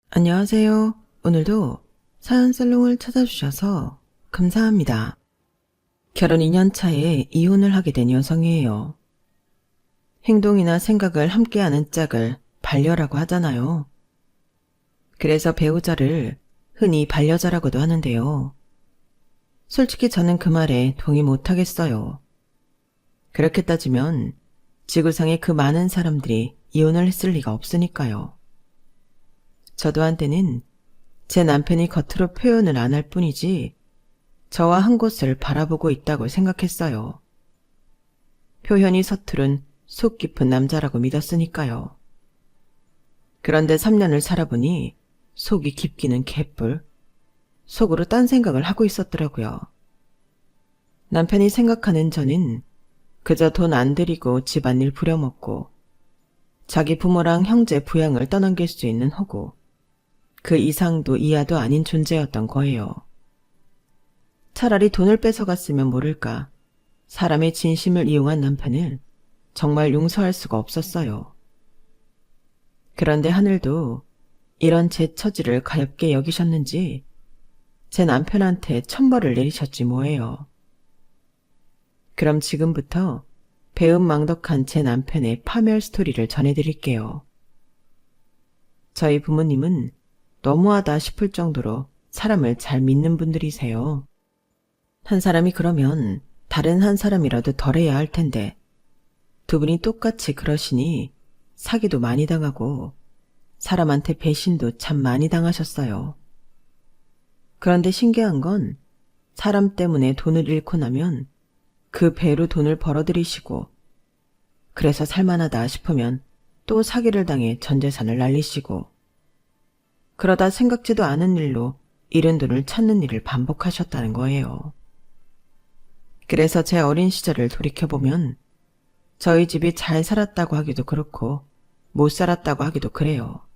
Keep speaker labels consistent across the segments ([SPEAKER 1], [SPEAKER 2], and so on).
[SPEAKER 1] 안녕하세요. 오늘도 사연살롱을 찾아주셔서 감사합니다. 결혼 2년 차에 이혼을 하게 된 여성이에요. 행동이나 생각을 함께하는 짝을 반려라고 하잖아요. 그래서 배우자를 흔히 반려자라고도 하는데요. 솔직히 저는 그 말에 동의 못하겠어요. 그렇게 따지면 지구상의 그 많은 사람들이 이혼을 했을 리가 없으니까요. 저도 한때는 제 남편이 겉으로 표현을 안 할 뿐이지 저와 한 곳을 바라보고 있다고 생각했어요. 표현이 서투른 속 깊은 남자라고 믿었으니까요. 그런데 3년을 살아보니 속이 깊기는 개뿔. 속으로 딴 생각을 하고 있었더라고요. 남편이 생각하는 저는 그저 돈 안 들이고 집안일 부려먹고 자기 부모랑 형제 부양을 떠넘길 수 있는 호구. 그 이상도 이하도 아닌 존재였던 거예요. 차라리 돈을 뺏어갔으면 모를까. 사람의 진심을 이용한 남편을 정말 용서할 수가 없었어요. 그런데 하늘도 이런 제 처지를 가엾게 여기셨는지 제 남편한테 천벌을 내리셨지 뭐예요. 그럼 지금부터 배은망덕한 제 남편의 파멸 스토리를 전해드릴게요. 저희 부모님은 너무하다 싶을 정도로 사람을 잘 믿는 분들이세요. 한 사람이 그러면 다른 한 사람이라도 덜해야 할 텐데 두 분이 똑같이 그러시니 사기도 많이 당하고 사람한테 배신도 참 많이 당하셨어요. 그런데 신기한 건 사람 때문에 돈을 잃고 나면 그 배로 돈을 벌어들이시고 그래서 살만하다 싶으면 또 사기를 당해 전 재산을 날리시고 그러다 생각지도 않은 일로 잃은 돈을 찾는 일을 반복하셨다는 거예요. 그래서 제 어린 시절을 돌이켜보면 저희 집이 잘 살았다고 하기도 그렇고 못 살았다고 하기도 그래요.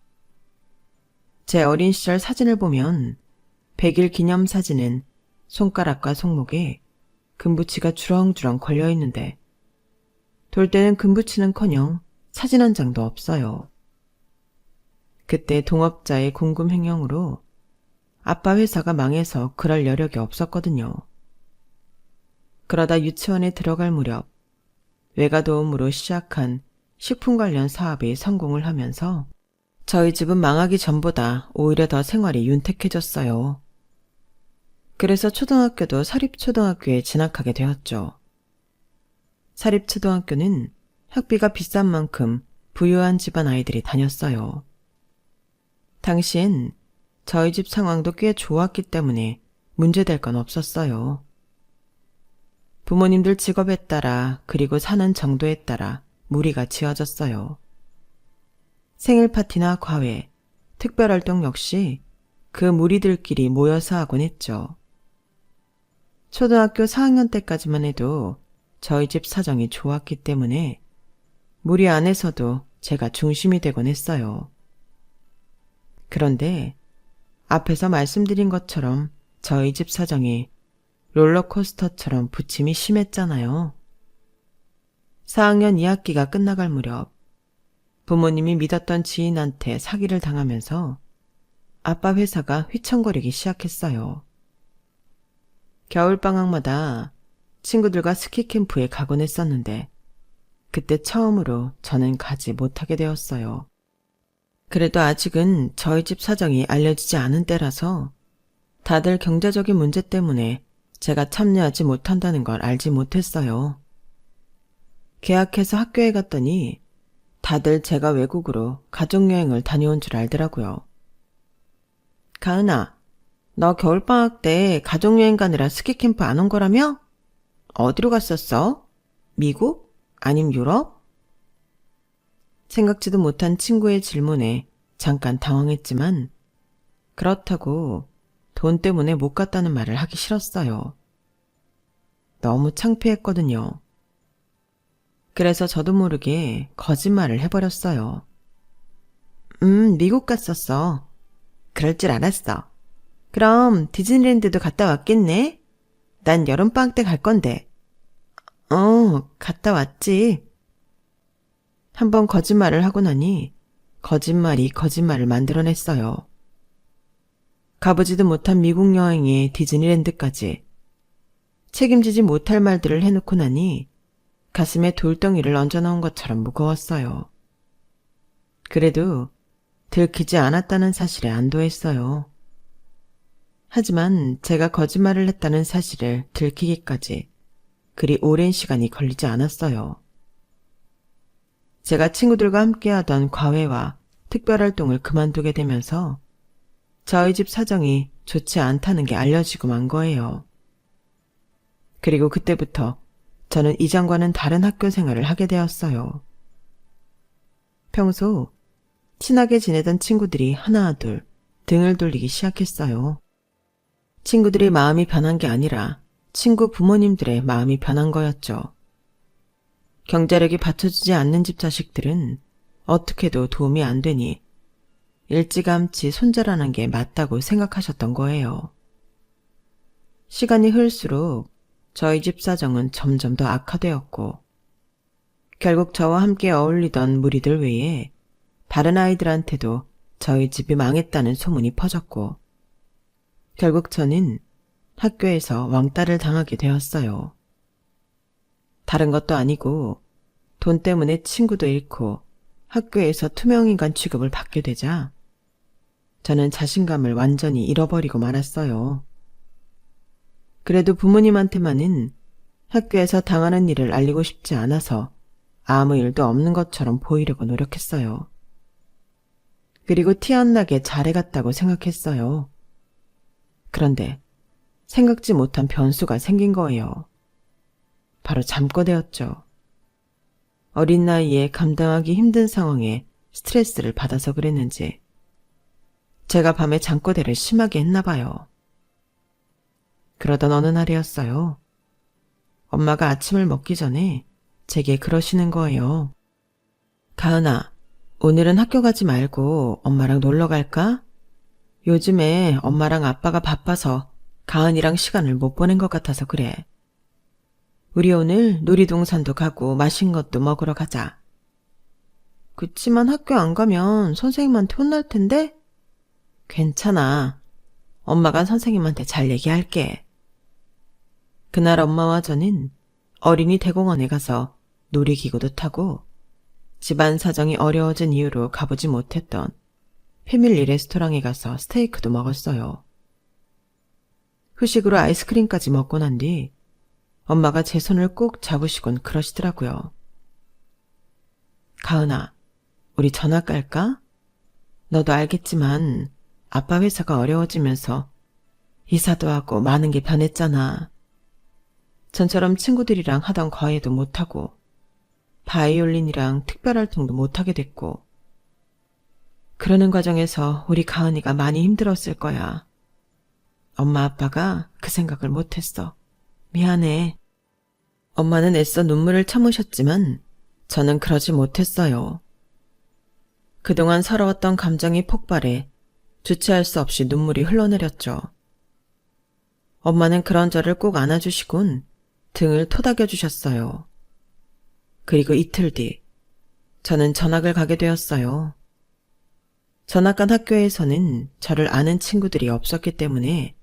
[SPEAKER 1] 제 어린 시절 사진을 보면 100일 기념 사진은 손가락과 손목에 금붙이가 주렁주렁 걸려있는데 돌 때는 금붙이는커녕 사진 한 장도 없어요. 그때 동업자의 궁금횡령으로 아빠 회사가 망해서 그럴 여력이 없었거든요. 그러다 유치원에 들어갈 무렵 외가 도움으로 시작한 식품 관련 사업이 성공을 하면서 저희 집은 망하기 전보다 오히려 더 생활이 윤택해졌어요. 그래서 초등학교도 사립초등학교에 진학하게 되었죠. 사립초등학교는 학비가 비싼 만큼 부유한 집안 아이들이 다녔어요. 당시엔 저희 집 상황도 꽤 좋았기 때문에 문제될 건 없었어요. 부모님들 직업에 따라 그리고 사는 정도에 따라 무리가 지어졌어요. 생일 파티나 과외, 특별활동 역시 그 무리들끼리 모여서 하곤 했죠. 초등학교 4학년 때까지만 해도 저희 집 사정이 좋았기 때문에 무리 안에서도 제가 중심이 되곤 했어요. 그런데 앞에서 말씀드린 것처럼 저희 집 사정이 롤러코스터처럼 부침이 심했잖아요. 4학년 2학기가 끝나갈 무렵 부모님이 믿었던 지인한테 사기를 당하면서 아빠 회사가 휘청거리기 시작했어요. 겨울방학마다 친구들과 스키캠프에 가곤 했었는데 그때 처음으로 저는 가지 못하게 되었어요. 그래도 아직은 저희 집 사정이 알려지지 않은 때라서 다들 경제적인 문제 때문에 제가 참여하지 못한다는 걸 알지 못했어요. 계약해서 학교에 갔더니 다들 제가 외국으로 가족여행을 다녀온 줄 알더라고요. 가은아, 너 겨울방학 때 가족여행 가느라 스키캠프 안 온 거라며? 어디로 갔었어? 미국? 아님 유럽? 생각지도 못한 친구의 질문에 잠깐 당황했지만 그렇다고 돈 때문에 못 갔다는 말을 하기 싫었어요. 너무 창피했거든요. 그래서 저도 모르게 거짓말을 해버렸어요. 미국 갔었어. 그럴 줄 알았어. 그럼 디즈니랜드도 갔다 왔겠네? 난 여름방학 때 갈 건데. 갔다 왔지. 한번 거짓말을 하고 나니 거짓말이 거짓말을 만들어냈어요. 가보지도 못한 미국 여행에 디즈니랜드까지 책임지지 못할 말들을 해놓고 나니 가슴에 돌덩이를 얹어놓은 것처럼 무거웠어요. 그래도 들키지 않았다는 사실에 안도했어요. 하지만 제가 거짓말을 했다는 사실을 들키기까지 그리 오랜 시간이 걸리지 않았어요. 제가 친구들과 함께하던 과외와 특별활동을 그만두게 되면서 저희 집 사정이 좋지 않다는 게 알려지고 만 거예요. 그리고 그때부터 저는 이전과는 다른 학교 생활을 하게 되었어요. 평소 친하게 지내던 친구들이 하나둘 등을 돌리기 시작했어요. 친구들의 마음이 변한 게 아니라 친구 부모님들의 마음이 변한 거였죠. 경제력이 받쳐주지 않는 집 자식들은 어떻게도 도움이 안 되니 일찌감치 손절하는 게 맞다고 생각하셨던 거예요. 시간이 흘수록 저희 집 사정은 점점 더 악화되었고 결국 저와 함께 어울리던 무리들 외에 다른 아이들한테도 저희 집이 망했다는 소문이 퍼졌고 결국 저는 학교에서 왕따를 당하게 되었어요. 다른 것도 아니고 돈 때문에 친구도 잃고 학교에서 투명인간 취급을 받게 되자 저는 자신감을 완전히 잃어버리고 말았어요. 그래도 부모님한테만은 학교에서 당하는 일을 알리고 싶지 않아서 아무 일도 없는 것처럼 보이려고 노력했어요. 그리고 티 안 나게 잘해갔다고 생각했어요. 그런데 생각지 못한 변수가 생긴 거예요. 바로 잠꼬대였죠. 어린 나이에 감당하기 힘든 상황에 스트레스를 받아서 그랬는지 제가 밤에 잠꼬대를 심하게 했나 봐요. 그러던 어느 날이었어요. 엄마가 아침을 먹기 전에 제게 그러시는 거예요. 가은아, 오늘은 학교 가지 말고 엄마랑 놀러 갈까? 요즘에 엄마랑 아빠가 바빠서 가은이랑 시간을 못 보낸 것 같아서 그래. 우리 오늘 놀이동산도 가고 맛있는 것도 먹으러 가자. 그치만 학교 안 가면 선생님한테 혼날 텐데? 괜찮아. 엄마가 선생님한테 잘 얘기할게. 그날 엄마와 저는 어린이 대공원에 가서 놀이기구도 타고 집안 사정이 어려워진 이유로 가보지 못했던 패밀리 레스토랑에 가서 스테이크도 먹었어요. 후식으로 아이스크림까지 먹고 난 뒤 엄마가 제 손을 꼭 잡으시곤 그러시더라고요. 가은아, 우리 전학 갈까? 너도 알겠지만 아빠 회사가 어려워지면서 이사도 하고 많은 게 변했잖아. 전처럼 친구들이랑 하던 과외도 못하고 바이올린이랑 특별활동도 못하게 됐고 그러는 과정에서 우리 가은이가 많이 힘들었을 거야. 엄마 아빠가 그 생각을 못했어. 미안해. 엄마는 애써 눈물을 참으셨지만 저는 그러지 못했어요. 그동안 서러웠던 감정이 폭발해 주체할 수 없이 눈물이 흘러내렸죠. 엄마는 그런 저를 꼭 안아주시곤 등을 토닥여 주셨어요. 그리고 이틀 뒤 저는 전학을 가게 되었어요. 전학 간 학교에서는 저를 아는 친구들이 없었기 때문에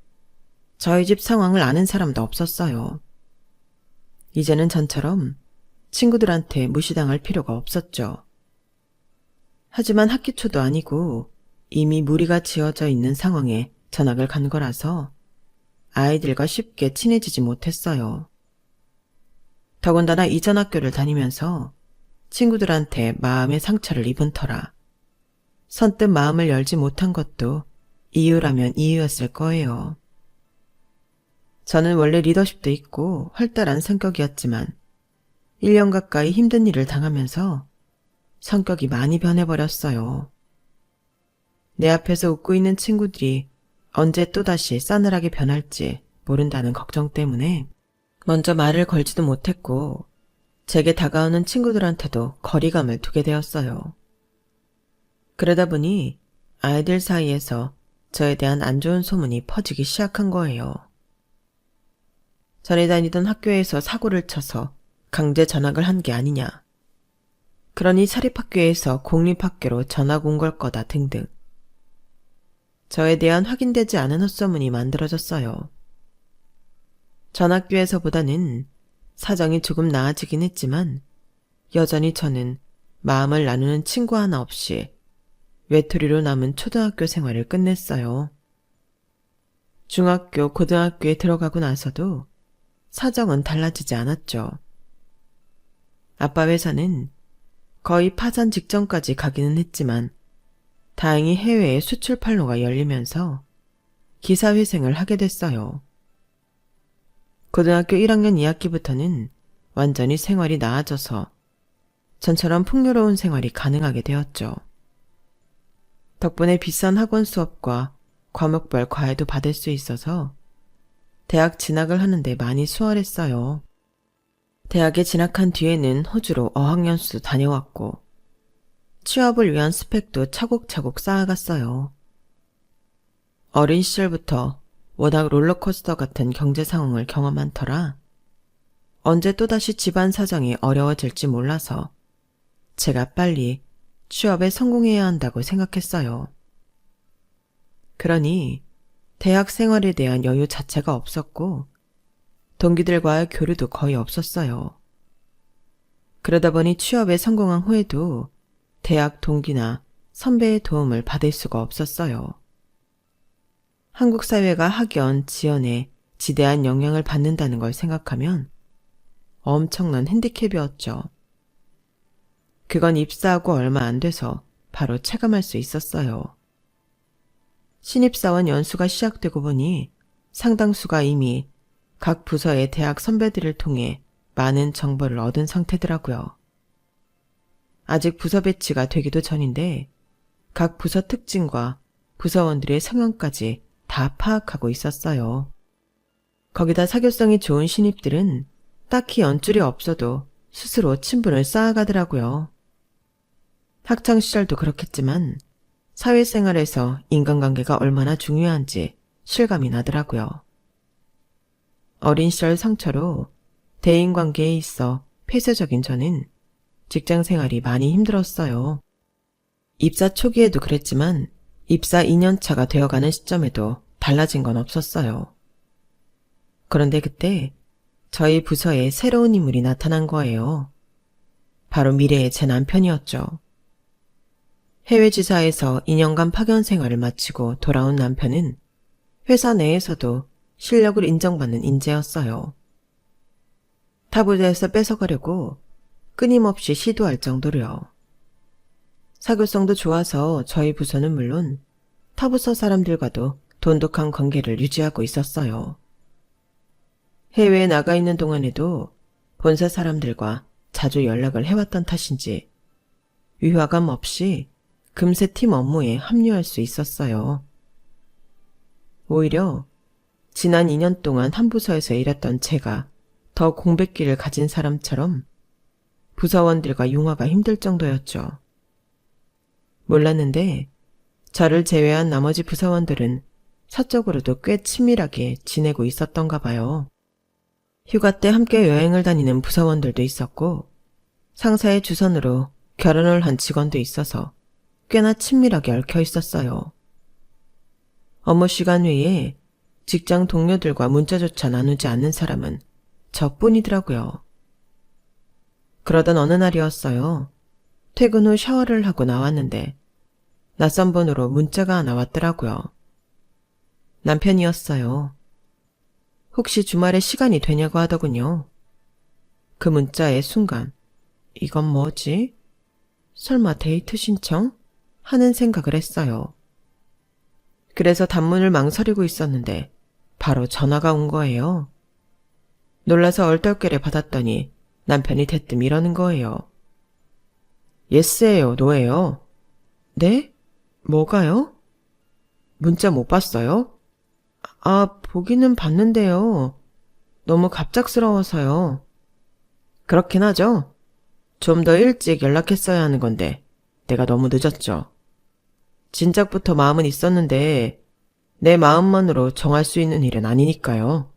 [SPEAKER 1] 저희 집 상황을 아는 사람도 없었어요. 이제는 전처럼 친구들한테 무시당할 필요가 없었죠. 하지만 학기 초도 아니고 이미 무리가 지어져 있는 상황에 전학을 간 거라서 아이들과 쉽게 친해지지 못했어요. 더군다나 이전 학교를 다니면서 친구들한테 마음의 상처를 입은 터라 선뜻 마음을 열지 못한 것도 이유라면 이유였을 거예요. 저는 원래 리더십도 있고 활달한 성격이었지만 1년 가까이 힘든 일을 당하면서 성격이 많이 변해버렸어요. 내 앞에서 웃고 있는 친구들이 언제 또다시 싸늘하게 변할지 모른다는 걱정 때문에 먼저 말을 걸지도 못했고 제게 다가오는 친구들한테도 거리감을 두게 되었어요. 그러다 보니 아이들 사이에서 저에 대한 안 좋은 소문이 퍼지기 시작한 거예요. 전에 다니던 학교에서 사고를 쳐서 강제 전학을 한 게 아니냐. 그러니 사립학교에서 공립학교로 전학 온 걸 거다 등등. 저에 대한 확인되지 않은 헛소문이 만들어졌어요. 전 학교에서보다는 사정이 조금 나아지긴 했지만 여전히 저는 마음을 나누는 친구 하나 없이 외톨이로 남은 초등학교 생활을 끝냈어요. 중학교, 고등학교에 들어가고 나서도 사정은 달라지지 않았죠. 아빠 회사는 거의 파산 직전까지 가기는 했지만 다행히 해외에 수출 판로가 열리면서 기사회생을 하게 됐어요. 고등학교 1학년 2학기부터는 완전히 생활이 나아져서 전처럼 풍요로운 생활이 가능하게 되었죠. 덕분에 비싼 학원 수업과 과목별 과외도 받을 수 있어서 대학 진학을 하는데 많이 수월했어요. 대학에 진학한 뒤에는 호주로 어학연수도 다녀왔고 취업을 위한 스펙도 차곡차곡 쌓아갔어요. 어린 시절부터 워낙 롤러코스터 같은 경제 상황을 경험한 터라 언제 또다시 집안 사정이 어려워질지 몰라서 제가 빨리 취업에 성공해야 한다고 생각했어요. 그러니 대학 생활에 대한 여유 자체가 없었고 동기들과의 교류도 거의 없었어요. 그러다 보니 취업에 성공한 후에도 대학 동기나 선배의 도움을 받을 수가 없었어요. 한국 사회가 학연, 지연에 지대한 영향을 받는다는 걸 생각하면 엄청난 핸디캡이었죠. 그건 입사하고 얼마 안 돼서 바로 체감할 수 있었어요. 신입사원 연수가 시작되고 보니 상당수가 이미 각 부서의 대학 선배들을 통해 많은 정보를 얻은 상태더라고요. 아직 부서 배치가 되기도 전인데 각 부서 특징과 부서원들의 성향까지 다 파악하고 있었어요. 거기다 사교성이 좋은 신입들은 딱히 연줄이 없어도 스스로 친분을 쌓아가더라고요. 학창시절도 그렇겠지만 사회생활에서 인간관계가 얼마나 중요한지 실감이 나더라고요. 어린 시절 상처로 대인관계에 있어 폐쇄적인 저는 직장생활이 많이 힘들었어요. 입사 초기에도 그랬지만 입사 2년차가 되어가는 시점에도 달라진 건 없었어요. 그런데 그때 저희 부서에 새로운 인물이 나타난 거예요. 바로 미래의 제 남편이었죠. 해외 지사에서 2년간 파견 생활을 마치고 돌아온 남편은 회사 내에서도 실력을 인정받는 인재였어요. 타부서에서 뺏어가려고 끊임없이 시도할 정도로요. 사교성도 좋아서 저희 부서는 물론 타부서 사람들과도 돈독한 관계를 유지하고 있었어요. 해외에 나가 있는 동안에도 본사 사람들과 자주 연락을 해왔던 탓인지 위화감 없이 금세 팀 업무에 합류할 수 있었어요. 오히려 지난 2년 동안 한 부서에서 일했던 제가 더 공백기를 가진 사람처럼 부서원들과 융화가 힘들 정도였죠. 몰랐는데 저를 제외한 나머지 부서원들은 사적으로도 꽤 친밀하게 지내고 있었던가 봐요. 휴가 때 함께 여행을 다니는 부서원들도 있었고 상사의 주선으로 결혼을 한 직원도 있어서 꽤나 친밀하게 얽혀 있었어요. 업무 시간 외에 직장 동료들과 문자조차 나누지 않는 사람은 저뿐이더라고요. 그러던 어느 날이었어요. 퇴근 후 샤워를 하고 나왔는데 낯선 번호로 문자가 하나 왔더라고요. 남편이었어요. 혹시 주말에 시간이 되냐고 하더군요. 그 문자의 순간 이건 뭐지? 설마 데이트 신청? 하는 생각을 했어요. 그래서 단문을 망설이고 있었는데 바로 전화가 온 거예요. 놀라서 얼떨결에 받았더니 남편이 대뜸 이러는 거예요. 예스예요, 노예요. 네? 뭐가요? 문자 못 봤어요? 아, 보기는 봤는데요. 너무 갑작스러워서요. 그렇긴 하죠. 좀 더 일찍 연락했어야 하는 건데 내가 너무 늦었죠. 진작부터 마음은 있었는데 내 마음만으로 정할 수 있는 일은 아니니까요.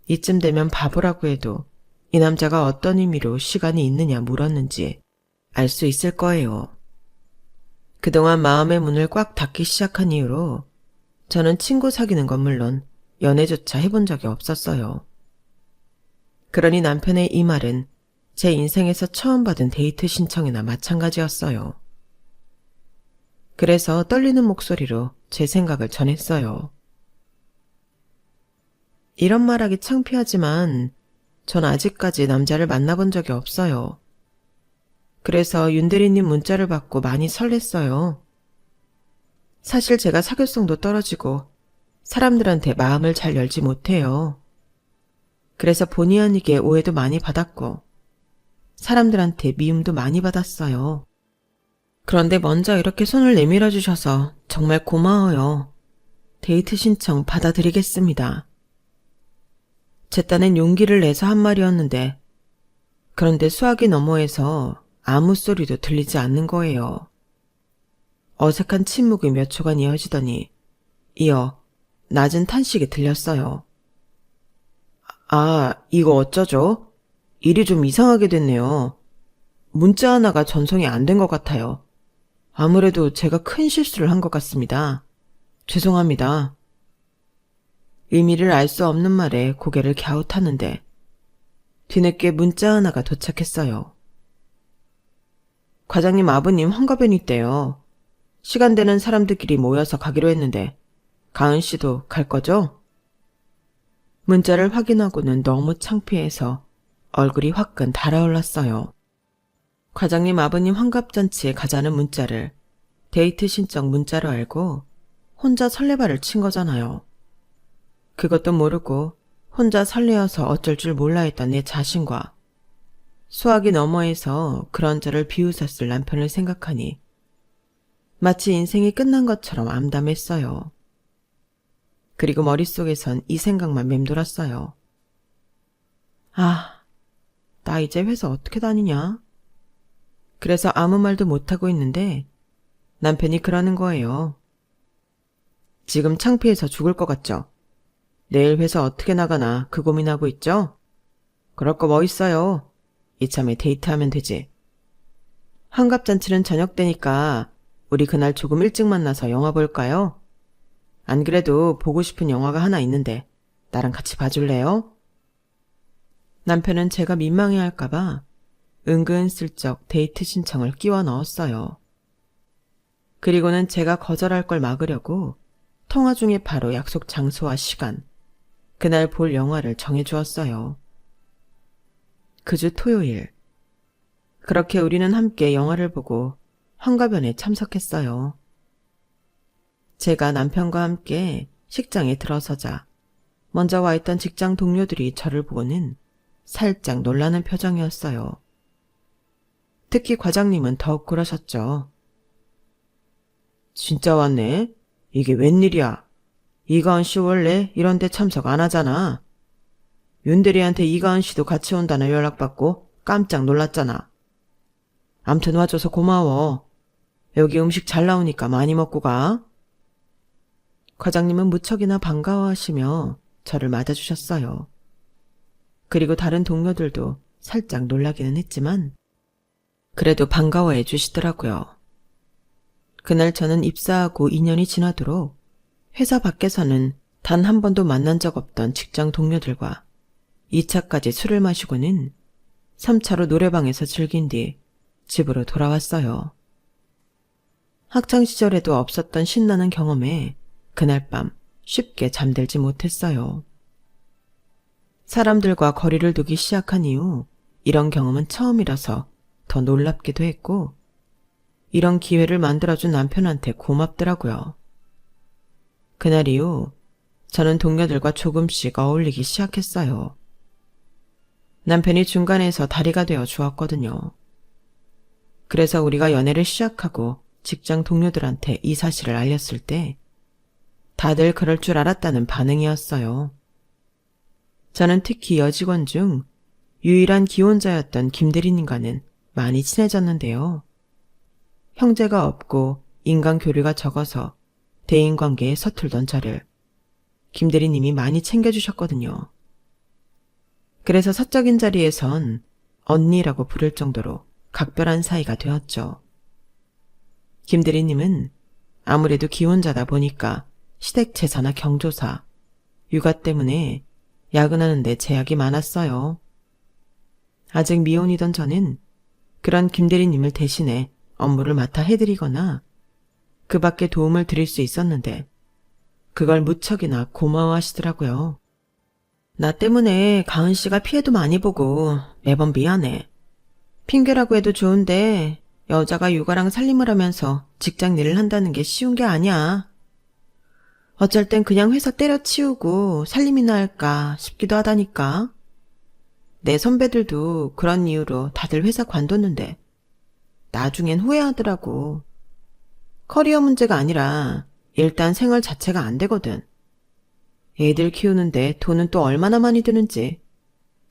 [SPEAKER 1] 이쯤 되면 바보라고 해도 이 남자가 어떤 의미로 시간이 있느냐 물었는지 알 수 있을 거예요. 그동안 마음의 문을 꽉 닫기 시작한 이후로 저는 친구 사귀는 건 물론 연애조차 해본 적이 없었어요. 그러니 남편의 이 말은 제 인생에서 처음 받은 데이트 신청이나 마찬가지였어요. 그래서 떨리는 목소리로 제 생각을 전했어요. 이런 말하기 창피하지만 전 아직까지 남자를 만나본 적이 없어요. 그래서 윤대리님 문자를 받고 많이 설렜어요. 사실 제가 사교성도 떨어지고 사람들한테 마음을 잘 열지 못해요. 그래서 본의 아니게 오해도 많이 받았고 사람들한테 미움도 많이 받았어요. 그런데 먼저 이렇게 손을 내밀어 주셔서 정말 고마워요. 데이트 신청 받아드리겠습니다. 제 딴엔 용기를 내서 한 말이었는데 그런데 수화기 너머에서 아무 소리도 들리지 않는 거예요. 어색한 침묵이 몇 초간 이어지더니 이어 낮은 탄식이 들렸어요. 아, 이거 어쩌죠? 일이 좀 이상하게 됐네요. 문자 하나가 전송이 안 된 것 같아요. 아무래도 제가 큰 실수를 한 것 같습니다. 죄송합니다. 의미를 알 수 없는 말에 고개를 갸웃하는데 뒤늦게 문자 하나가 도착했어요. 과장님 아버님 환갑연이 있대요. 시간 되는 사람들끼리 모여서 가기로 했는데 가은 씨도 갈 거죠? 문자를 확인하고는 너무 창피해서 얼굴이 화끈 달아올랐어요. 과장님 아버님 환갑잔치에 가자는 문자를 데이트 신청 문자로 알고 혼자 설레발을 친 거잖아요. 그것도 모르고 혼자 설레어서 어쩔 줄 몰라 했던 내 자신과 수화기 너머에서 그런 저를 비웃었을 남편을 생각하니 마치 인생이 끝난 것처럼 암담했어요. 그리고 머릿속에선 이 생각만 맴돌았어요. 아, 나 이제 회사 어떻게 다니냐? 그래서 아무 말도 못하고 있는데 남편이 그러는 거예요. 지금 창피해서 죽을 것 같죠? 내일 회사 어떻게 나가나 그 고민하고 있죠? 그럴 거 뭐 있어요. 이참에 데이트하면 되지. 환갑잔치는 저녁 때니까 우리 그날 조금 일찍 만나서 영화 볼까요? 안 그래도 보고 싶은 영화가 하나 있는데 나랑 같이 봐줄래요? 남편은 제가 민망해할까봐 은근슬쩍 데이트 신청을 끼워 넣었어요. 그리고는 제가 거절할 걸 막으려고 통화 중에 바로 약속 장소와 시간, 그날 볼 영화를 정해주었어요. 그 주 토요일. 그렇게 우리는 함께 영화를 보고 환갑연에 참석했어요. 제가 남편과 함께 식장에 들어서자 먼저 와 있던 직장 동료들이 저를 보고는 살짝 놀라는 표정이었어요. 특히 과장님은 더욱 그러셨죠. 진짜 왔네? 이게 웬일이야? 이가은 씨 원래 이런 데 참석 안 하잖아. 윤대리한테 이가은 씨도 같이 온다는 연락받고 깜짝 놀랐잖아. 암튼 와줘서 고마워. 여기 음식 잘 나오니까 많이 먹고 가. 과장님은 무척이나 반가워하시며 저를 맞아주셨어요. 그리고 다른 동료들도 살짝 놀라기는 했지만 그래도 반가워해 주시더라고요. 그날 저는 입사하고 2년이 지나도록 회사 밖에서는 단 한 번도 만난 적 없던 직장 동료들과 2차까지 술을 마시고는 3차로 노래방에서 즐긴 뒤 집으로 돌아왔어요. 학창시절에도 없었던 신나는 경험에 그날 밤 쉽게 잠들지 못했어요. 사람들과 거리를 두기 시작한 이후 이런 경험은 처음이라서 더 놀랍기도 했고 이런 기회를 만들어준 남편한테 고맙더라고요. 그날 이후 저는 동료들과 조금씩 어울리기 시작했어요. 남편이 중간에서 다리가 되어 주었거든요. 그래서 우리가 연애를 시작하고 직장 동료들한테 이 사실을 알렸을 때 다들 그럴 줄 알았다는 반응이었어요. 저는 특히 여직원 중 유일한 기혼자였던 김대리님과는 많이 친해졌는데요. 형제가 없고 인간 교류가 적어서 대인관계에 서툴던 저를 김대리님이 많이 챙겨주셨거든요. 그래서 사적인 자리에선 언니라고 부를 정도로 각별한 사이가 되었죠. 김대리님은 아무래도 기혼자다 보니까 시댁 제사나 경조사, 육아 때문에 야근하는 데 제약이 많았어요. 아직 미혼이던 저는 그런 김대리님을 대신해 업무를 맡아 해드리거나 그 밖에 도움을 드릴 수 있었는데 그걸 무척이나 고마워하시더라고요. 나 때문에 가은 씨가 피해도 많이 보고 매번 미안해. 핑계라고 해도 좋은데 여자가 육아랑 살림을 하면서 직장 일을 한다는 게 쉬운 게 아니야. 어쩔 땐 그냥 회사 때려치우고 살림이나 할까 싶기도 하다니까. 내 선배들도 그런 이유로 다들 회사 관뒀는데 나중엔 후회하더라고. 커리어 문제가 아니라 일단 생활 자체가 안 되거든. 애들 키우는데 돈은 또 얼마나 많이 드는지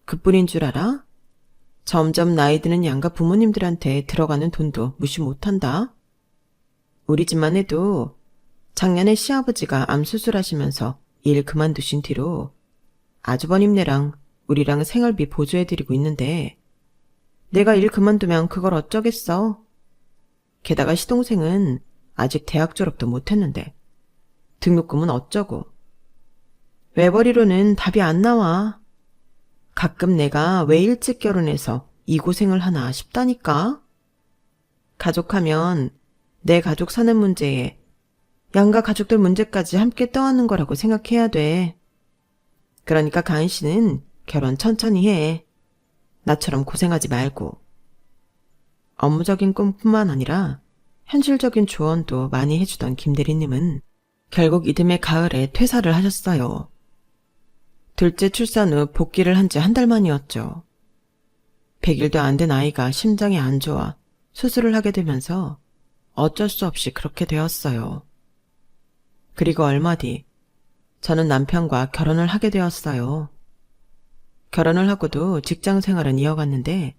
[SPEAKER 1] 그뿐인 줄 알아? 점점 나이 드는 양가 부모님들한테 들어가는 돈도 무시 못한다. 우리 집만 해도 작년에 시아버지가 암 수술하시면서 일 그만두신 뒤로 아주버님네랑 우리랑 생활비 보조해드리고 있는데 내가 일 그만두면 그걸 어쩌겠어. 게다가 시동생은 아직 대학 졸업도 못했는데 등록금은 어쩌고. 외벌이로는 답이 안 나와. 가끔 내가 왜 일찍 결혼해서 이 고생을 하나 싶다니까. 가족하면 내 가족 사는 문제에 양가 가족들 문제까지 함께 떠안는 거라고 생각해야 돼. 그러니까 가은 씨는 결혼 천천히 해. 나처럼 고생하지 말고. 업무적인 꿈뿐만 아니라 현실적인 조언도 많이 해주던 김대리님은 결국 이듬해 가을에 퇴사를 하셨어요. 둘째 출산 후 복귀를 한 지 한 달 만이었죠. 100일도 안 된 아이가 심장이 안 좋아 수술을 하게 되면서 어쩔 수 없이 그렇게 되었어요. 그리고 얼마 뒤 저는 남편과 결혼을 하게 되었어요. 결혼을 하고도 직장 생활은 이어갔는데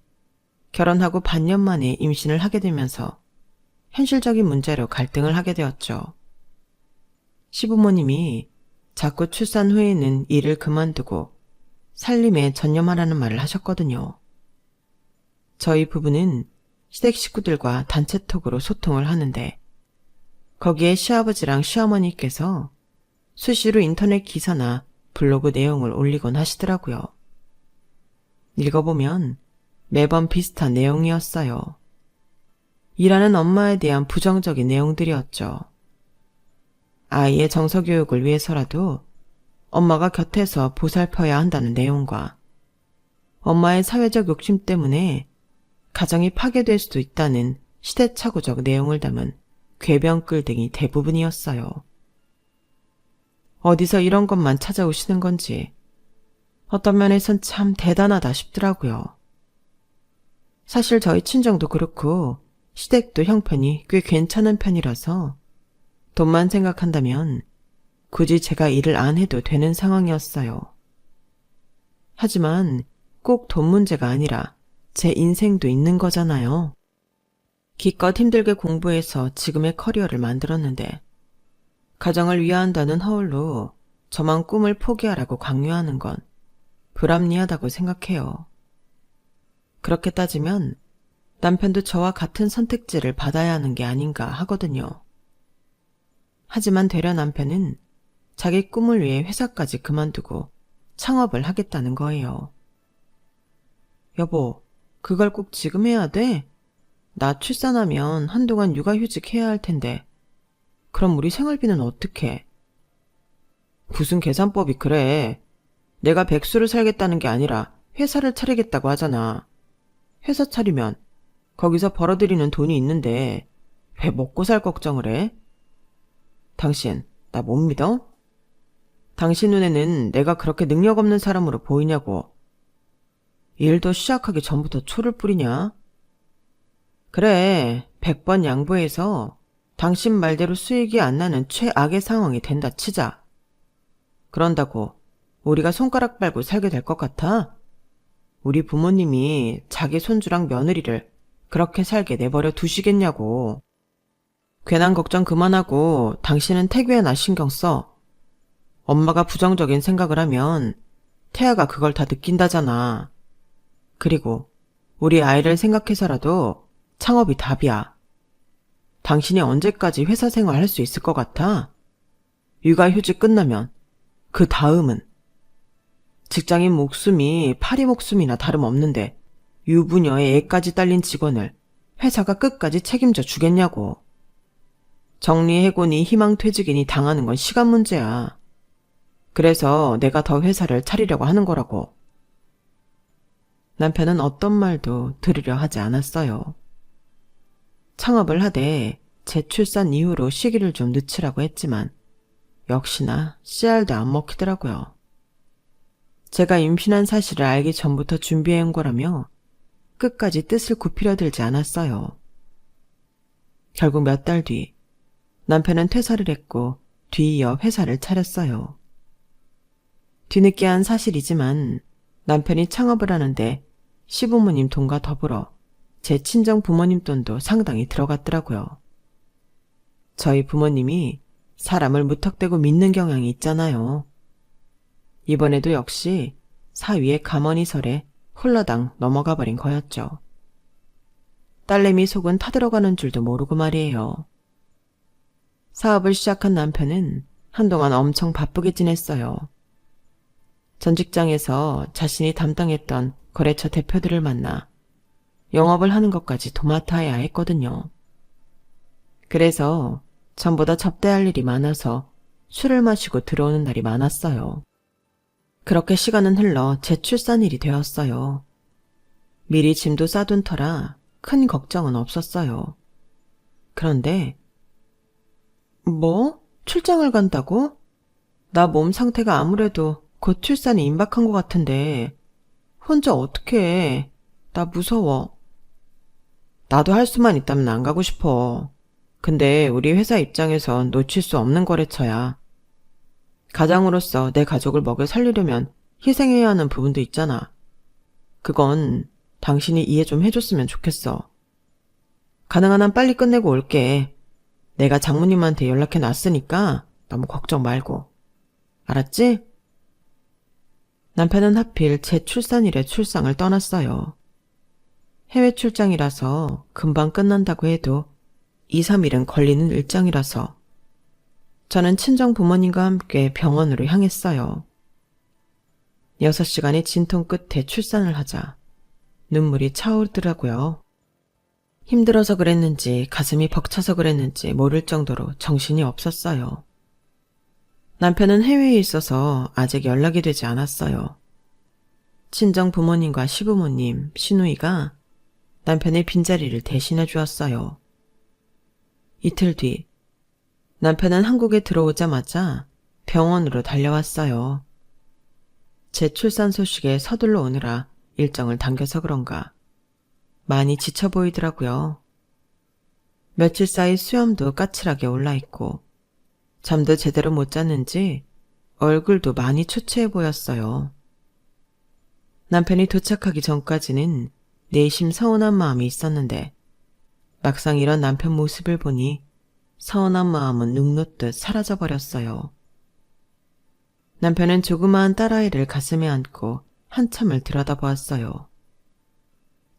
[SPEAKER 1] 결혼하고 반년 만에 임신을 하게 되면서 현실적인 문제로 갈등을 하게 되었죠. 시부모님이 자꾸 출산 후에는 일을 그만두고 살림에 전념하라는 말을 하셨거든요. 저희 부부는 시댁 식구들과 단체톡으로 소통을 하는데 거기에 시아버지랑 시어머니께서 수시로 인터넷 기사나 블로그 내용을 올리곤 하시더라고요. 읽어보면 매번 비슷한 내용이었어요. 일하는 엄마에 대한 부정적인 내용들이었죠. 아이의 정서교육을 위해서라도 엄마가 곁에서 보살펴야 한다는 내용과 엄마의 사회적 욕심 때문에 가정이 파괴될 수도 있다는 시대착오적 내용을 담은 궤변글 등이 대부분이었어요. 어디서 이런 것만 찾아오시는 건지 어떤 면에선 참 대단하다 싶더라고요. 사실 저희 친정도 그렇고 시댁도 형편이 꽤 괜찮은 편이라서 돈만 생각한다면 굳이 제가 일을 안 해도 되는 상황이었어요. 하지만 꼭 돈 문제가 아니라 제 인생도 있는 거잖아요. 기껏 힘들게 공부해서 지금의 커리어를 만들었는데 가정을 위한다는 허울로 저만 꿈을 포기하라고 강요하는 건 불합리하다고 생각해요. 그렇게 따지면 남편도 저와 같은 선택지를 받아야 하는 게 아닌가 하거든요. 하지만 되려 남편은 자기 꿈을 위해 회사까지 그만두고 창업을 하겠다는 거예요. 여보, 그걸 꼭 지금 해야 돼? 나 출산하면 한동안 육아휴직 해야 할 텐데 그럼 우리 생활비는 어떡해? 무슨 계산법이 그래. 내가 백수를 살겠다는 게 아니라 회사를 차리겠다고 하잖아. 회사 차리면 거기서 벌어들이는 돈이 있는데 왜 먹고 살 걱정을 해? 당신 나 못 믿어? 당신 눈에는 내가 그렇게 능력 없는 사람으로 보이냐고. 일도 시작하기 전부터 초를 뿌리냐? 그래, 100번 양보해서 당신 말대로 수익이 안 나는 최악의 상황이 된다 치자. 그런다고 우리가 손가락 빨고 살게 될 것 같아? 우리 부모님이 자기 손주랑 며느리를 그렇게 살게 내버려 두시겠냐고. 괜한 걱정 그만하고 당신은 태교에나 신경 써. 엄마가 부정적인 생각을 하면 태아가 그걸 다 느낀다잖아. 그리고 우리 아이를 생각해서라도 창업이 답이야. 당신이 언제까지 회사 생활 할 수 있을 것 같아? 육아휴직 끝나면 그 다음은? 직장인 목숨이 파리 목숨이나 다름없는데 유부녀의 애까지 딸린 직원을 회사가 끝까지 책임져 주겠냐고. 정리해고니 희망퇴직이니 당하는 건 시간 문제야. 그래서 내가 더 회사를 차리려고 하는 거라고. 남편은 어떤 말도 들으려 하지 않았어요. 창업을 하되 재출산 이후로 시기를 좀 늦추라고 했지만 역시나 씨알도 안 먹히더라고요. 제가 임신한 사실을 알기 전부터 준비해온 거라며 끝까지 뜻을 굽히려 들지 않았어요. 결국 몇 달 뒤 남편은 퇴사를 했고 뒤이어 회사를 차렸어요. 뒤늦게한 사실이지만 남편이 창업을 하는데 시부모님 돈과 더불어 제 친정 부모님 돈도 상당히 들어갔더라고요. 저희 부모님이 사람을 무턱대고 믿는 경향이 있잖아요. 이번에도 역시 사위의 가머니설에 홀라당 넘어가 버린 거였죠. 딸내미 속은 타들어가는 줄도 모르고 말이에요. 사업을 시작한 남편은 한동안 엄청 바쁘게 지냈어요. 전 직장에서 자신이 담당했던 거래처 대표들을 만나 영업을 하는 것까지 도맡아야 했거든요. 그래서 전보다 접대할 일이 많아서 술을 마시고 들어오는 날이 많았어요. 그렇게 시간은 흘러 재출산일이 되었어요. 미리 짐도 싸둔 터라 큰 걱정은 없었어요. 그런데 뭐? 출장을 간다고? 나 몸 상태가 아무래도 곧 출산이 임박한 것 같은데 혼자 어떻게 해? 나 무서워. 나도 할 수만 있다면 안 가고 싶어. 근데 우리 회사 입장에선 놓칠 수 없는 거래처야. 가장으로서 내 가족을 먹여 살리려면 희생해야 하는 부분도 있잖아. 그건 당신이 이해 좀 해줬으면 좋겠어. 가능한 한 빨리 끝내고 올게. 내가 장모님한테 연락해 놨으니까 너무 걱정 말고. 알았지? 남편은 하필 제 출산일에 출상을 떠났어요. 해외 출장이라서 금방 끝난다고 해도 2, 3일은 걸리는 일정이라서 저는 친정 부모님과 함께 병원으로 향했어요. 6시간의 진통 끝에 출산을 하자 눈물이 차오르더라고요. 힘들어서 그랬는지 가슴이 벅차서 그랬는지 모를 정도로 정신이 없었어요. 남편은 해외에 있어서 아직 연락이 되지 않았어요. 친정 부모님과 시부모님, 시누이가 남편의 빈자리를 대신해 주었어요. 이틀 뒤 남편은 한국에 들어오자마자 병원으로 달려왔어요. 제 출산 소식에 서둘러 오느라 일정을 당겨서 그런가 많이 지쳐 보이더라고요. 며칠 사이 수염도 까칠하게 올라있고 잠도 제대로 못 잤는지 얼굴도 많이 초췌해 보였어요. 남편이 도착하기 전까지는 내심 서운한 마음이 있었는데 막상 이런 남편 모습을 보니 서운한 마음은 눅놓듯 사라져버렸어요. 남편은 조그마한 딸아이를 가슴에 안고 한참을 들여다보았어요.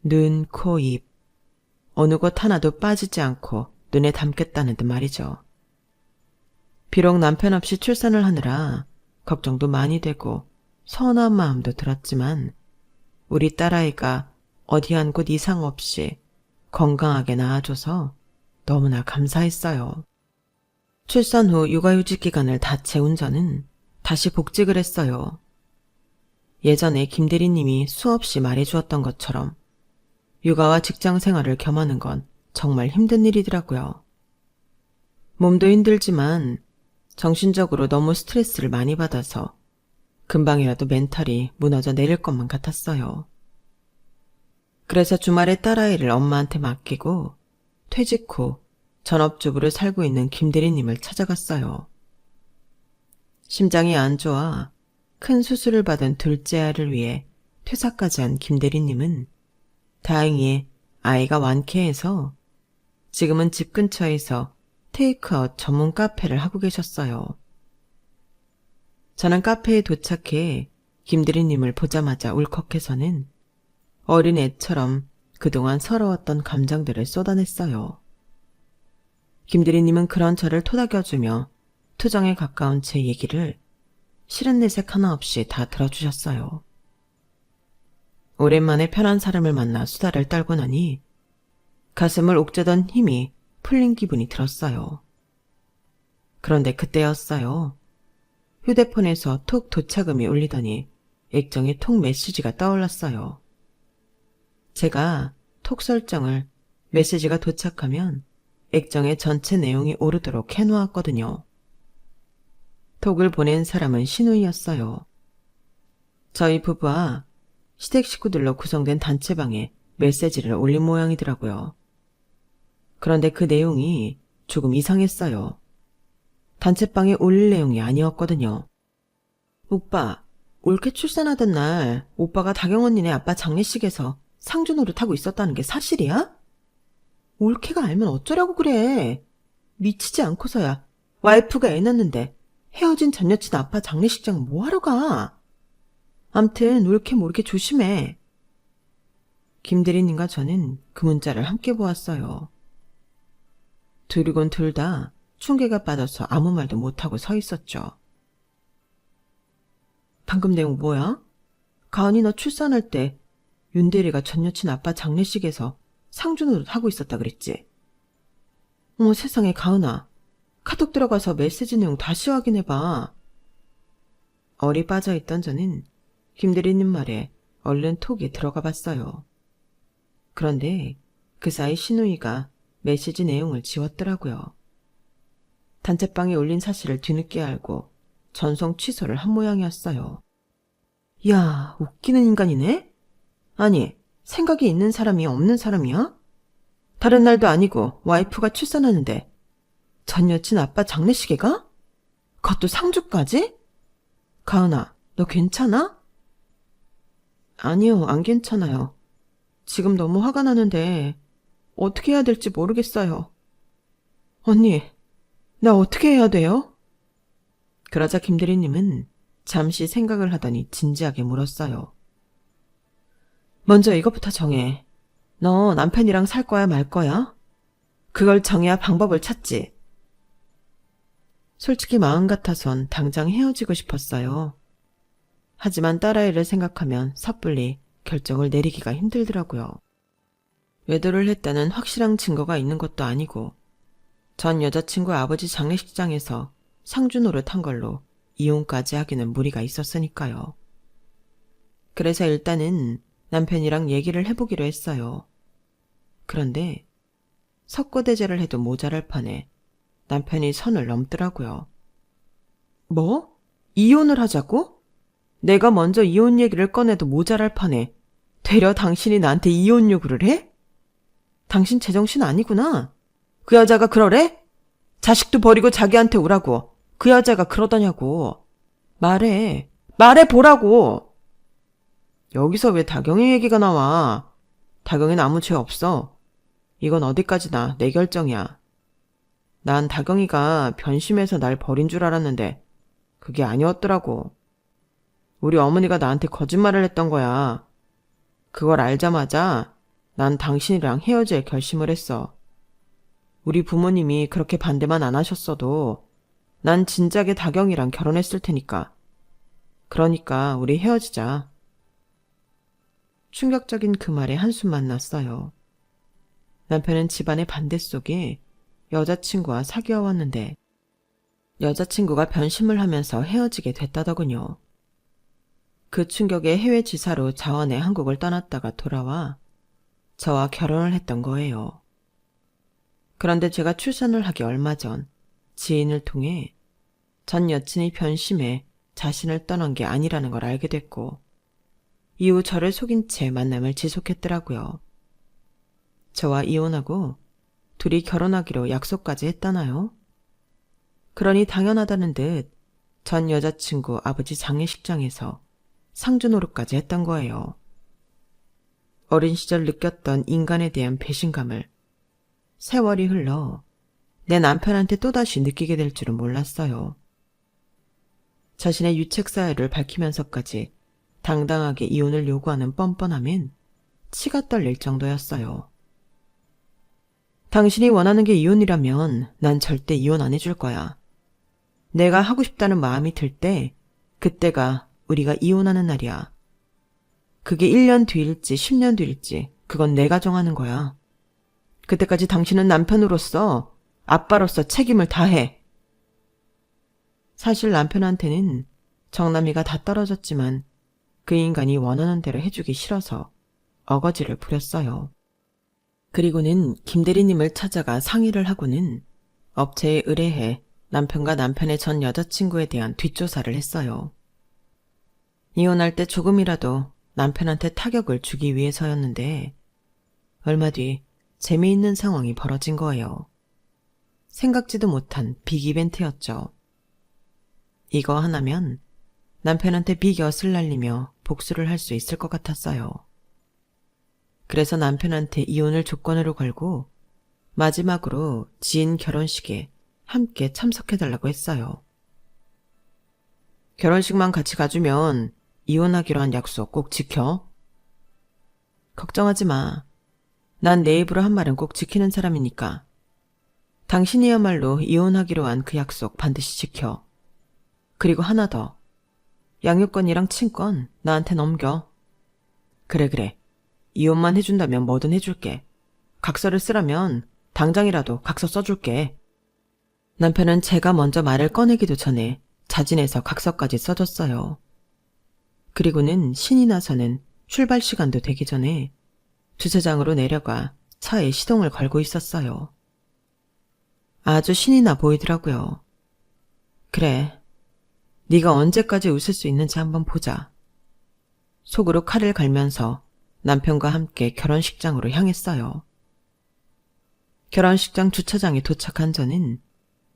[SPEAKER 1] 눈, 코, 입 어느 곳 하나도 빠지지 않고 눈에 담겠다는 듯 말이죠. 비록 남편 없이 출산을 하느라 걱정도 많이 되고 서운한 마음도 들었지만 우리 딸아이가 어디 한 곳 이상 없이 건강하게 낳아줘서 너무나 감사했어요. 출산 후 육아휴직 기간을 다 채운 저는 다시 복직을 했어요. 예전에 김 대리님이 수없이 말해주었던 것처럼 육아와 직장 생활을 겸하는 건 정말 힘든 일이더라고요. 몸도 힘들지만 정신적으로 너무 스트레스를 많이 받아서 금방이라도 멘탈이 무너져 내릴 것만 같았어요. 그래서 주말에 딸아이를 엄마한테 맡기고 퇴직 후 전업주부로 살고 있는 김 대리님을 찾아갔어요. 심장이 안 좋아 큰 수술을 받은 둘째 아이를 위해 퇴사까지 한 김 대리님은 다행히 아이가 완쾌해서 지금은 집 근처에서 테이크아웃 전문 카페를 하고 계셨어요. 저는 카페에 도착해 김 대리님을 보자마자 울컥해서는 어린애처럼 그동안 서러웠던 감정들을 쏟아냈어요. 김대리님은 그런 저를 토닥여주며 투정에 가까운 제 얘기를 싫은 내색 하나 없이 다 들어주셨어요. 오랜만에 편한 사람을 만나 수다를 떨고 나니 가슴을 옥죄던 힘이 풀린 기분이 들었어요. 그런데 그때였어요. 휴대폰에서 톡 도착음이 울리더니 액정에 톡 메시지가 떠올랐어요. 제가 톡 설정을 메시지가 도착하면 액정에 전체 내용이 오르도록 해놓았거든요. 톡을 보낸 사람은 신우이였어요. 저희 부부와 시댁 식구들로 구성된 단체방에 메시지를 올린 모양이더라고요. 그런데 그 내용이 조금 이상했어요. 단체방에 올릴 내용이 아니었거든요. 오빠, 올케 출산하던 날 오빠가 다경 언니네 아빠 장례식에서 상주 노릇하고 있었다는 게 사실이야? 올케가 알면 어쩌려고 그래. 미치지 않고서야 와이프가 애 낳는데 헤어진 전 여친 아빠 장례식장은 뭐하러 가? 암튼 올케 모르게 조심해. 김대리님과 저는 그 문자를 함께 보았어요. 둘이곤 둘 다 충격에 빠져서 아무 말도 못하고 서 있었죠. 방금 내용 뭐야? 가은이 너 출산할 때 윤대리가 전 여친 아빠 장례식에서 상주 노릇 하고 있었다 그랬지? 어머 세상에 가은아. 카톡 들어가서 메시지 내용 다시 확인해봐. 얼이 빠져있던 저는 김대리님 말에 얼른 톡에 들어가 봤어요. 그런데 그 사이 신우이가 메시지 내용을 지웠더라고요. 단체방에 올린 사실을 뒤늦게 알고 전송 취소를 한 모양이었어요. 야, 웃기는 인간이네? 아니, 생각이 있는 사람이 없는 사람이야? 다른 날도 아니고 와이프가 출산하는데 전 여친 아빠 장례식에 가? 그것도 상주까지? 가은아, 너 괜찮아? 아니요, 안 괜찮아요. 지금 너무 화가 나는데 어떻게 해야 될지 모르겠어요. 언니, 나 어떻게 해야 돼요? 그러자 김대리님은 잠시 생각을 하더니 진지하게 물었어요. 먼저 이것부터 정해. 너 남편이랑 살 거야 말 거야? 그걸 정해야 방법을 찾지. 솔직히 마음 같아선 당장 헤어지고 싶었어요. 하지만 딸아이를 생각하면 섣불리 결정을 내리기가 힘들더라고요. 외도를 했다는 확실한 증거가 있는 것도 아니고 전 여자친구 아버지 장례식장에서 상주 노릇한 걸로 이혼까지 하기는 무리가 있었으니까요. 그래서 일단은 남편이랑 얘기를 해보기로 했어요. 그런데 석고대죄를 해도 모자랄 판에 남편이 선을 넘더라고요. 뭐? 이혼을 하자고? 내가 먼저 이혼 얘기를 꺼내도 모자랄 판에 되려 당신이 나한테 이혼 요구를 해? 당신 제정신 아니구나. 그 여자가 그러래? 자식도 버리고 자기한테 오라고. 그 여자가 그러더냐고. 말해보라고. 여기서 왜 다경이 얘기가 나와. 다경이는 아무 죄 없어. 이건 어디까지나 내 결정이야. 난 다경이가 변심해서 날 버린 줄 알았는데 그게 아니었더라고. 우리 어머니가 나한테 거짓말을 했던 거야. 그걸 알자마자 난 당신이랑 헤어질 결심을 했어. 우리 부모님이 그렇게 반대만 안 하셨어도 난 진작에 다경이랑 결혼했을 테니까. 그러니까 우리 헤어지자. 충격적인 그 말에 한숨만 났어요. 남편은 집안의 반대 속에 여자친구와 사귀어 왔는데 여자친구가 변심을 하면서 헤어지게 됐다더군요. 그 충격에 해외 지사로 자원해 한국을 떠났다가 돌아와 저와 결혼을 했던 거예요. 그런데 제가 출산을 하기 얼마 전 지인을 통해 전 여친이 변심해 자신을 떠난 게 아니라는 걸 알게 됐고 이후 저를 속인 채 만남을 지속했더라고요. 저와 이혼하고 둘이 결혼하기로 약속까지 했다나요? 그러니 당연하다는 듯 전 여자친구 아버지 장례식장에서 상주 노릇까지 했던 거예요. 어린 시절 느꼈던 인간에 대한 배신감을 세월이 흘러 내 남편한테 또다시 느끼게 될 줄은 몰랐어요. 자신의 유책 사유를 밝히면서까지 당당하게 이혼을 요구하는 뻔뻔함엔 치가 떨릴 정도였어요. 당신이 원하는 게 이혼이라면 난 절대 이혼 안 해줄 거야. 내가 하고 싶다는 마음이 들 때 그때가 우리가 이혼하는 날이야. 그게 1년 뒤일지 10년 뒤일지 그건 내가 정하는 거야. 그때까지 당신은 남편으로서 아빠로서 책임을 다해. 사실 남편한테는 정남이가 다 떨어졌지만 그 인간이 원하는 대로 해주기 싫어서 어거지를 부렸어요. 그리고는 김 대리님을 찾아가 상의를 하고는 업체에 의뢰해 남편과 남편의 전 여자친구에 대한 뒷조사를 했어요. 이혼할 때 조금이라도 남편한테 타격을 주기 위해서였는데 얼마 뒤 재미있는 상황이 벌어진 거예요. 생각지도 못한 빅 이벤트였죠. 이거 하나면 남편한테 빅엿을 날리며 복수를 할 수 있을 것 같았어요. 그래서 남편한테 이혼을 조건으로 걸고 마지막으로 지인 결혼식에 함께 참석해달라고 했어요. 결혼식만 같이 가주면 이혼하기로 한 약속 꼭 지켜. 걱정하지 마. 난 내 입으로 한 말은 꼭 지키는 사람이니까. 당신이야말로 이혼하기로 한 그 약속 반드시 지켜. 그리고 하나 더. 양육권이랑 친권 나한테 넘겨. 그래. 이혼만 해준다면 뭐든 해줄게. 각서를 쓰라면 당장이라도 각서 써줄게. 남편은 제가 먼저 말을 꺼내기도 전에 자진해서 각서까지 써줬어요. 그리고는 신이 나서는 출발 시간도 되기 전에 주차장으로 내려가 차에 시동을 걸고 있었어요. 아주 신이 나 보이더라고요. 그래, 네가 언제까지 웃을 수 있는지 한번 보자. 속으로 칼을 갈면서 남편과 함께 결혼식장으로 향했어요. 결혼식장 주차장에 도착한 저는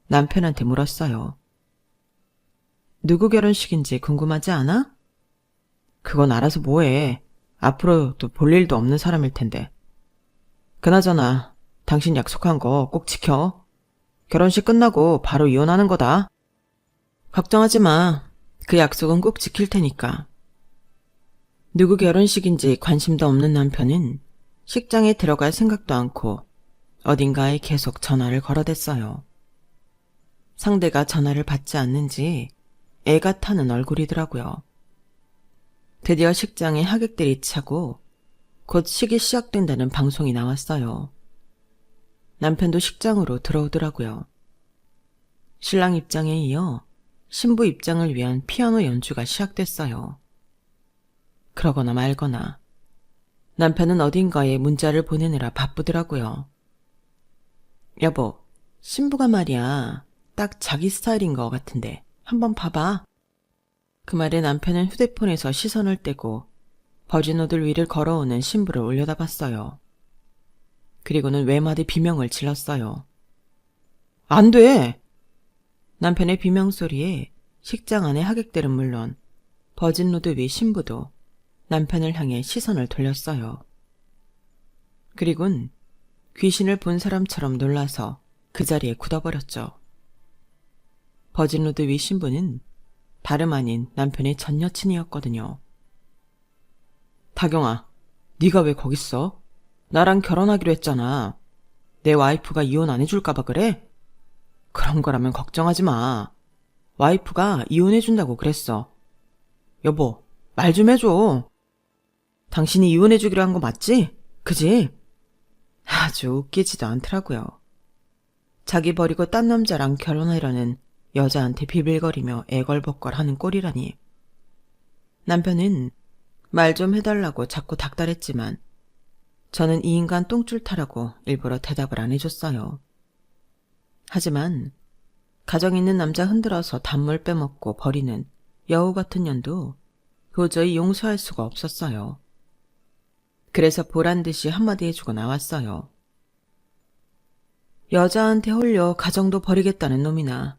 [SPEAKER 1] 남편한테 물었어요. 누구 결혼식인지 궁금하지 않아? 그건 알아서 뭐해. 앞으로도 볼 일도 없는 사람일 텐데. 그나저나 당신 약속한 거 꼭 지켜. 결혼식 끝나고 바로 이혼하는 거다. 걱정하지 마. 그 약속은 꼭 지킬 테니까. 누구 결혼식인지 관심도 없는 남편은 식장에 들어갈 생각도 않고 어딘가에 계속 전화를 걸어댔어요. 상대가 전화를 받지 않는지 애가 타는 얼굴이더라고요. 드디어 식장에 하객들이 차고 곧 식이 시작된다는 방송이 나왔어요. 남편도 식장으로 들어오더라고요. 신랑 입장에 이어 신부 입장을 위한 피아노 연주가 시작됐어요. 그러거나 말거나 남편은 어딘가에 문자를 보내느라 바쁘더라고요. 여보, 신부가 말이야. 딱 자기 스타일인 것 같은데 한번 봐봐. 그 말에 남편은 휴대폰에서 시선을 떼고 버진 옷을 위를 걸어오는 신부를 올려다봤어요. 그리고는 외마디 비명을 질렀어요. 안 돼! 남편의 비명소리에 식장 안의 하객들은 물론 버진 로드 위 신부도 남편을 향해 시선을 돌렸어요. 그리곤 귀신을 본 사람처럼 놀라서 그 자리에 굳어버렸죠. 버진 로드 위 신부는 다름 아닌 남편의 전 여친이었거든요. 다경아, 네가 왜 거기 있어? 나랑 결혼하기로 했잖아. 내 와이프가 이혼 안 해줄까봐 그래? 그런 거라면 걱정하지 마. 와이프가 이혼해준다고 그랬어. 여보, 말 좀 해줘. 당신이 이혼해주기로 한 거 맞지? 그지? 아주 웃기지도 않더라고요. 자기 버리고 딴 남자랑 결혼하려는 여자한테 비빌거리며 애걸복걸하는 꼴이라니. 남편은 말 좀 해달라고 자꾸 닥달했지만 저는 이 인간 똥줄 타라고 일부러 대답을 안 해줬어요. 하지만 가정 있는 남자 흔들어서 단물 빼먹고 버리는 여우 같은 년도 도저히 용서할 수가 없었어요. 그래서 보란듯이 한마디 해주고 나왔어요. 여자한테 홀려 가정도 버리겠다는 놈이나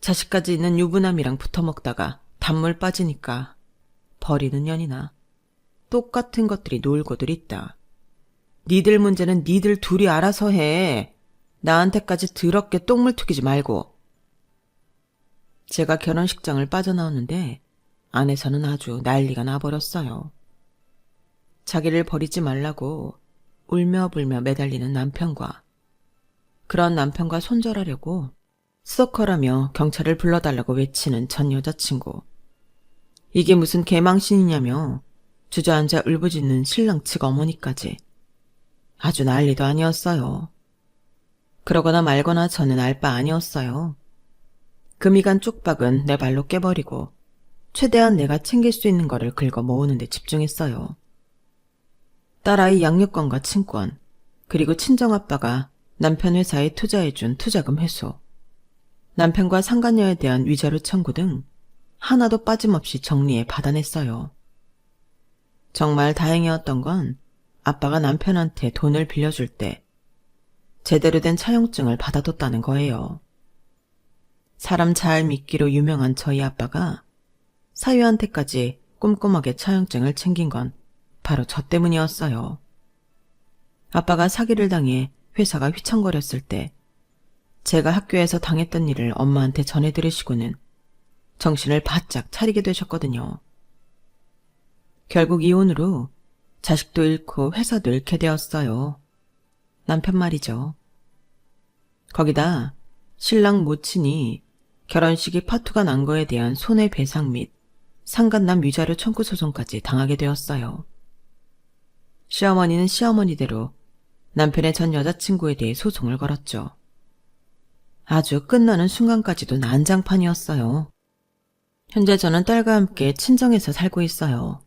[SPEAKER 1] 자식까지 있는 유부남이랑 붙어먹다가 단물 빠지니까 버리는 년이나 똑같은 것들이 놀고들 있다. 니들 문제는 니들 둘이 알아서 해. 나한테까지 더럽게 똥물 튀기지 말고. 제가 결혼식장을 빠져나왔는데 안에서는 아주 난리가 나버렸어요. 자기를 버리지 말라고 울며불며 매달리는 남편과 그런 남편과 손절하려고 스토커라며 경찰을 불러달라고 외치는 전 여자친구. 이게 무슨 개망신이냐며 주저앉아 울부짖는 신랑 측 어머니까지. 아주 난리도 아니었어요. 그러거나 말거나 저는 알 바 아니었어요. 금이 간 쪽박은 내 발로 깨버리고 최대한 내가 챙길 수 있는 거를 긁어 모으는 데 집중했어요. 딸아이 양육권과 친권, 그리고 친정아빠가 남편 회사에 투자해준 투자금 회수, 남편과 상간녀에 대한 위자료 청구 등 하나도 빠짐없이 정리해 받아냈어요. 정말 다행이었던 건 아빠가 남편한테 돈을 빌려줄 때 제대로 된 차용증을 받아뒀다는 거예요. 사람 잘 믿기로 유명한 저희 아빠가 사위한테까지 꼼꼼하게 차용증을 챙긴 건 바로 저 때문이었어요. 아빠가 사기를 당해 회사가 휘청거렸을 때 제가 학교에서 당했던 일을 엄마한테 전해 들으시고는 정신을 바짝 차리게 되셨거든요. 결국 이혼으로 자식도 잃고 회사도 잃게 되었어요. 남편 말이죠. 거기다 신랑 모친이 결혼식이 파투가 난 거에 대한 손해배상 및 상간남 위자료 청구 소송까지 당하게 되었어요. 시어머니는 시어머니대로 남편의 전 여자친구에 대해 소송을 걸었죠. 아주 끝나는 순간까지도 난장판이었어요. 현재 저는 딸과 함께 친정에서 살고 있어요.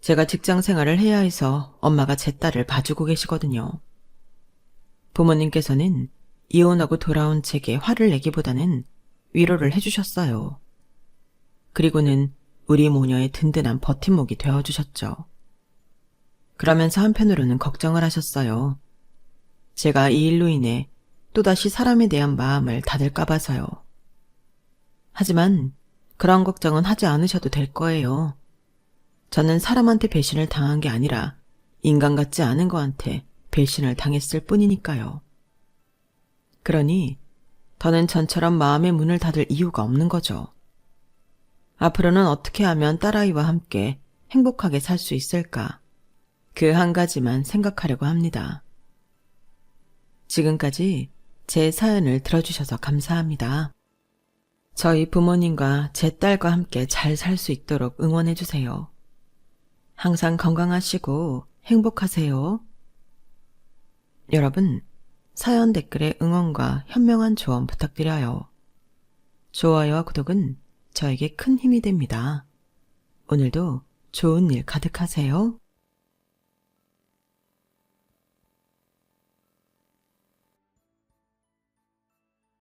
[SPEAKER 1] 제가 직장 생활을 해야 해서 엄마가 제 딸을 봐주고 계시거든요. 부모님께서는 이혼하고 돌아온 제게 화를 내기보다는 위로를 해주셨어요. 그리고는 우리 모녀의 든든한 버팀목이 되어주셨죠. 그러면서 한편으로는 걱정을 하셨어요. 제가 이 일로 인해 또다시 사람에 대한 마음을 닫을까 봐서요. 하지만 그런 걱정은 하지 않으셔도 될 거예요. 저는 사람한테 배신을 당한 게 아니라 인간 같지 않은 거한테 배신을 당했을 뿐이니까요. 그러니 더는 전처럼 마음의 문을 닫을 이유가 없는 거죠. 앞으로는 어떻게 하면 딸아이와 함께 행복하게 살 수 있을까? 그 한 가지만 생각하려고 합니다. 지금까지 제 사연을 들어주셔서 감사합니다. 저희 부모님과 제 딸과 함께 잘 살 수 있도록 응원해주세요. 항상 건강하시고 행복하세요. 여러분, 사연 댓글에 응원과 현명한 조언 부탁드려요. 좋아요와 구독은 저에게 큰 힘이 됩니다. 오늘도 좋은 일 가득하세요.